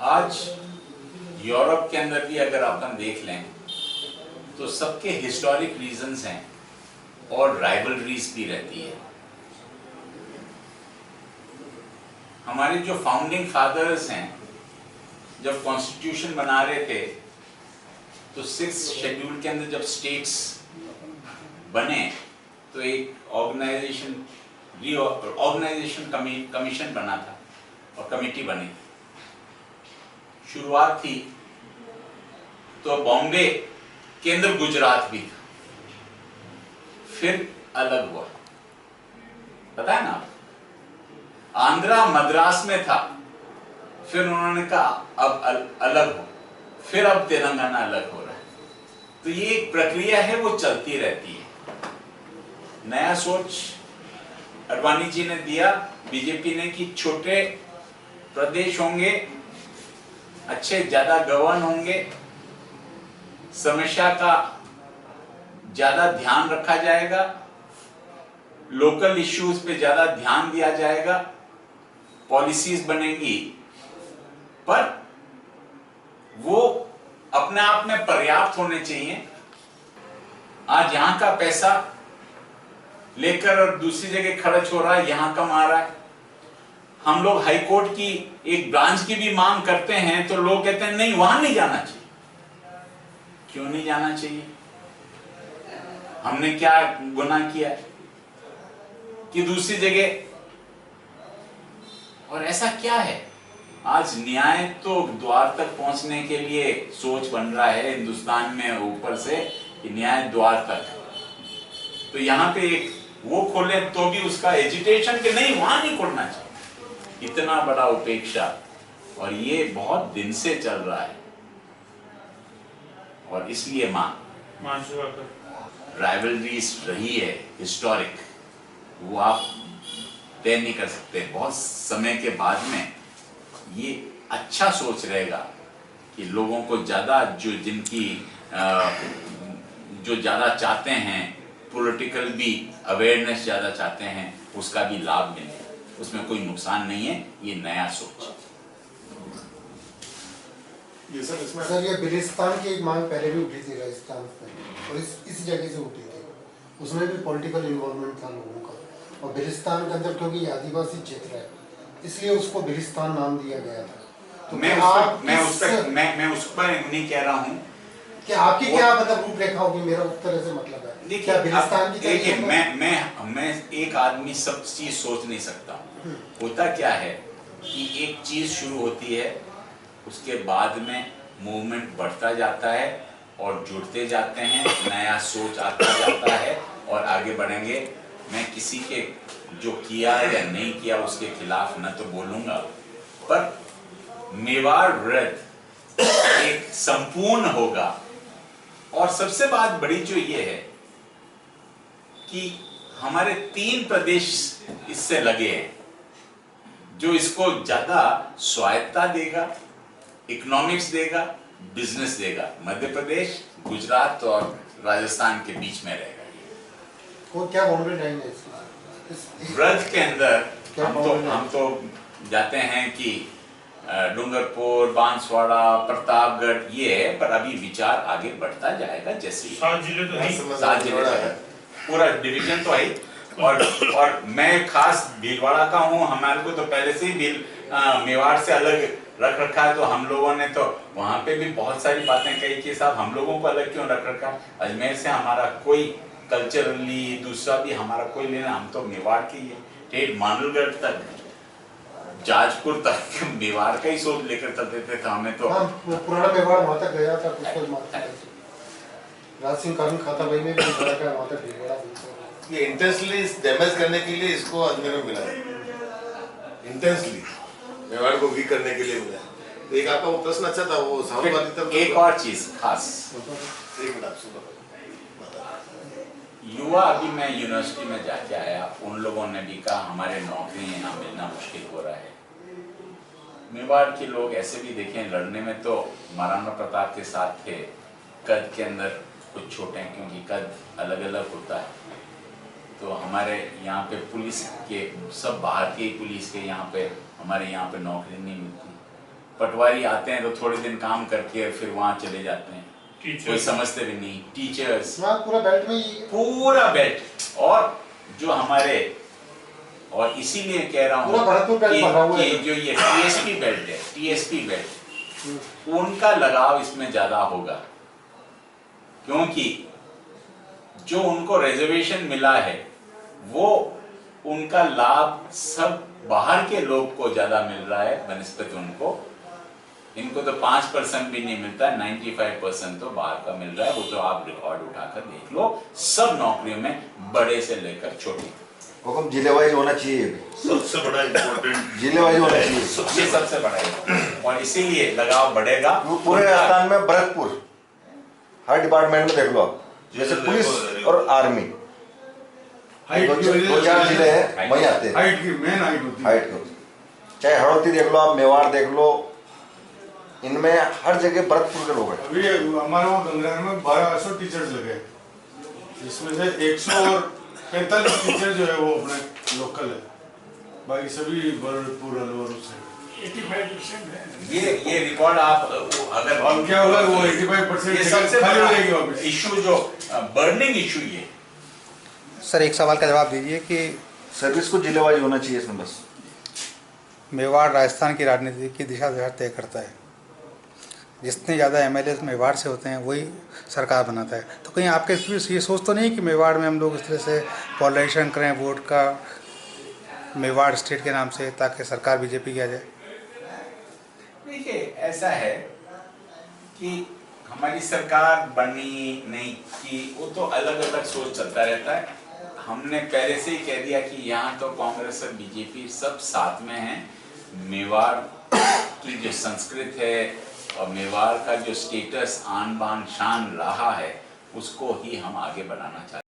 आज यूरोप के अंदर भी अगर अपन देख लें तो सबके हिस्टोरिक रीजंस हैं और राइवलरीज भी रहती है। हमारे जो फाउंडिंग फादर्स हैं जब कॉन्स्टिट्यूशन बना रहे थे तो 6th शेड्यूल के अंदर जब स्टेट्स बने तो एक ऑर्गेनाइजेशन कमीशन बना था और कमेटी बनी। शुरुआत थी तो बॉम्बे केंद्र गुजरात भी था, फिर अलग हुआ, पता है ना। आंध्रा मद्रास में था, फिर उन्होंने कहा अब अलग हो, फिर अब तेलंगाना अलग हो रहा है। तो ये एक प्रक्रिया है, वो चलती रहती है। नया सोच अडवाणी जी ने दिया, बीजेपी ने, कि छोटे प्रदेश होंगे, अच्छे ज्यादा गवर्न होंगे, समस्या का ज्यादा ध्यान रखा जाएगा, लोकल इश्यूज पे ज्यादा ध्यान दिया जाएगा, पॉलिसीज बनेंगी, पर वो अपने आप में पर्याप्त होने चाहिए। आज यहां का पैसा लेकर और दूसरी जगह खर्च हो रहा है, यहां कम आ रहा है। हम लोग हाई कोर्ट की एक ब्रांच की भी मांग करते हैं तो लोग कहते हैं नहीं, वहां नहीं जाना चाहिए। क्यों नहीं जाना चाहिए? हमने क्या गुनाह किया है कि दूसरी जगह? और ऐसा क्या है? आज न्याय तो द्वार तक पहुंचने के लिए सोच बन रहा है हिंदुस्तान में ऊपर से कि न्याय द्वार तक। तो यहां पे एक वो खोले तो भी उसका एजिटेशन कि नहीं, वहां नहीं खोलना चाहिए। इतना बड़ा उपेक्षा, और ये बहुत दिन से चल रहा है। और इसलिए राइवलरीज रही है हिस्टोरिक, वो आप तय नहीं कर सकते। बहुत समय के बाद में ये अच्छा सोच रहेगा कि लोगों को ज्यादा जो ज्यादा चाहते हैं, पॉलिटिकल भी अवेयरनेस ज्यादा चाहते हैं, उसका भी लाभ मिले, उसमें कोई नुकसान नहीं है। ये नया सोच। ये सर ये बिलिस्तान की एक मांग पहले भी उठी थी राजस्थान में, और इस जगह से उठी थी। उसमें भी पॉलिटिकल इन्वॉल्वमेंट था लोगों का, और बिलिस्तान के अंदर क्योंकि ये आदिवासी क्षेत्र है इसलिए उसको बिलिस्तान नाम दिया गया था। तो मैं उस पर नहीं कह रहा हूँ कि आपकी क्या मतलब रूपरेखा होगी, मेरा उत्तर से मतलब है। देखिए, मैं एक आदमी सब चीज सोच नहीं सकता। होता क्या है कि एक चीज शुरू होती है, उसके बाद में मूवमेंट बढ़ता जाता है और जुड़ते जाते हैं, नया सोच आता जाता है और आगे बढ़ेंगे। मैं किसी के जो किया या नहीं किया उसके खिलाफ न तो बोलूंगा, पर मेवाड़ व्रत एक संपूर्ण होगा। और सबसे बात बड़ी जो ये है कि हमारे 3 प्रदेश इससे लगे हैं, जो इसको ज्यादा स्वायत्ता देगा, इकोनॉमिक्स देगा, बिजनेस देगा। मध्य प्रदेश, गुजरात और राजस्थान के बीच में रहेगा। वो क्या बाउंड्री लाइन है व्रत के अंदर? हम तो जाते हैं कि डूंगरपुर, बांसवाड़ा, प्रतापगढ़ ये है, पर अभी विचार आगे बढ़ता जाएगा। जैसे 7 जिले पूरा डिवीजन तो है। और मैं खास भीलवाड़ा का हूँ। हमारे को तो पहले से ही मेवाड़ से अलग रख रखा है, तो हम लोगों ने तो वहां पे भी बहुत सारी बातें कही कि साहब हम लोगों को अलग क्यों रख रखा। अजमेर से हमारा कोई कल्चरली दूसरा भी हमारा कोई लेना, हम तो मेवाड़ के ही है। ठेठ मानलगढ़ तक, जाजपुर तक मेवाड़ का ही सोच लेकर चलते थे। तो हमें तो पुराना मेवाड़ वहां तक गया था। राज सिंह कानून खाता भाई में भी वहां तक भीलवाड़ा। ये इंटेंशनली डैमेज करने के लिए इसको अजमेर में मिला, इंटेंशनली मेवाड़ को वीक करने के लिए मिला। तो एक आपका वो प्रश्न अच्छा था, वो सामवादी तब एक और चीज खास, एक मिनट सुनो। युवा, अभी मैं यूनिवर्सिटी में जाके आया, उन लोगों ने भी कहा हमारे नौकरी यहाँ मिलना मुश्किल हो रहा है। मेवाड़ के लोग ऐसे भी देखें, लड़ने में तो महाराणा प्रताप के साथ थे, कद के अंदर कुछ छोटे हैं क्योंकि कद अलग अलग होता है। तो हमारे यहाँ पे पुलिस के सब भारतीय पुलिस के यहाँ पे हमारे यहाँ पे नौकरी नहीं मिलती। पटवारी आते हैं तो थोड़े दिन काम करके फिर वहां चले जाते हैं, कोई समझते भी नहीं। टीचर्स हाँ, पूरा बेल्ट में ही पूरा बेल्ट, और जो हमारे, और इसीलिए कह रहा हूँ पूरा भरतपुर बेल्ट भरा हुआ कि है। जो ये टीएसपी बेल्ट है, टीएसपी बेल्ट, उनका लगाव इसमें ज्यादा होगा, क्योंकि जो उनको रिजर्वेशन मिला है वो उनका लाभ सब बाहर के लोग को ज्यादा मिल रहा है बनस्पत उनको। इनको तो 5% भी नहीं मिलता, 95% तो बाहर का मिल रहा है। वो तो आप रिकॉर्ड उठाकर देख लो, सब नौकरियों में बड़े से लेकर छोटी। हुक्म जिले वाइज होना चाहिए, सबसे बड़ा इम्पोर्टेंट जिले वाइज होना चाहिए। ये सबसे बड़ा है, और इसीलिए लगाव बढ़ेगा। पूरे राजस्थान में भरतपुर हर डिपार्टमेंट में देख लो आप, जैसे पुलिस और आर्मी, दो चार जिले हैं वहीं आते हैं। हाइट की मेन हाइट होती है। हाइट को चाहे हड़ौती देख लो आप, मेवाड़ देख लो, इनमें हर जगह भरतपुर के लोग हैं। अभी हमारे वहाँ गंगनगर में 1200 टीचर्स लगे, जिसमें से 145 टीचर जो है वो अपने लोकल है, बाकी सभी भरतपुर अलवर से। 85% है। ये रिकॉर्ड आप अगर और क्या होगा वो 85% ये सबसे खाली हो बड़ा जाएगी वापस। इशू, जो बर्निंग इशू ये। सर एक सवाल का जवाब दीजिए कि सर्विस को जिले वाइज होना चाहिए इसमें बस। मेवाड़ राजस्थान की राजनीति की दिशा तय करता है। जितने ज़्यादा एमएलए मेवाड़ से होते हैं वही सरकार बनाता है। तो कहीं आपके ये सोच तो नहीं कि मेवाड़ में हम लोग इस तरह से पॉलिटाइजेशन करें वोट का मेवाड़ स्टेट के नाम से, ताकि सरकार बीजेपी की आ जाए? देखिए, ऐसा है कि हमारी सरकार बनी नहीं की, वो तो अलग अलग सोच चलता रहता है। हमने पहले से ही कह दिया कि यहाँ तो कांग्रेस और बीजेपी सब साथ में हैं। मेवाड़ की जो संस्कृति है और मेवाड़ का जो स्टेटस आन बान शान रहा है, उसको ही हम आगे बढ़ाना चाहते हैं।